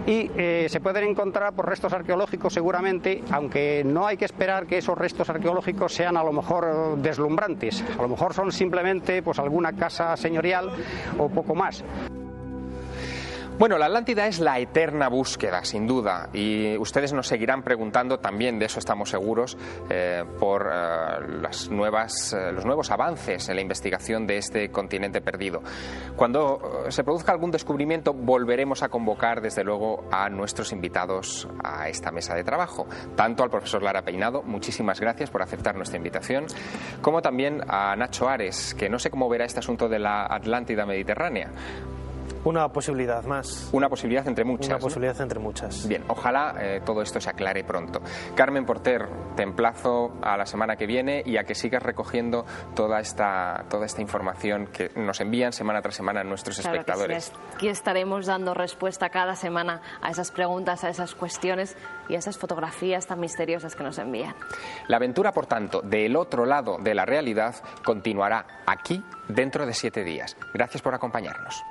y se pueden encontrar restos arqueológicos seguramente, aunque no hay que esperar que esos restos arqueológicos sean a lo mejor deslumbrantes, a lo mejor son simplemente alguna casa señorial o poco más. Bueno, la Atlántida es la eterna búsqueda, sin duda, y ustedes nos seguirán preguntando también, de eso estamos seguros, por los nuevos avances en la investigación de este continente perdido. Cuando se produzca algún descubrimiento, volveremos a convocar, desde luego, a nuestros invitados a esta mesa de trabajo, tanto al profesor Lara Peinado, muchísimas gracias por aceptar nuestra invitación, como también a Nacho Ares, que no sé cómo verá este asunto de la Atlántida mediterránea. Una posibilidad más. Una posibilidad entre muchas. Una posibilidad entre muchas. Bien, ojalá todo esto se aclare pronto. Carmen Porter, te emplazo a la semana que viene y a que sigas recogiendo toda esta información que nos envían semana tras semana nuestros espectadores. Que sí, aquí estaremos dando respuesta cada semana a esas preguntas, a esas cuestiones y a esas fotografías tan misteriosas que nos envían. La aventura, por tanto, del otro lado de la realidad continuará aquí dentro de 7 días. Gracias por acompañarnos.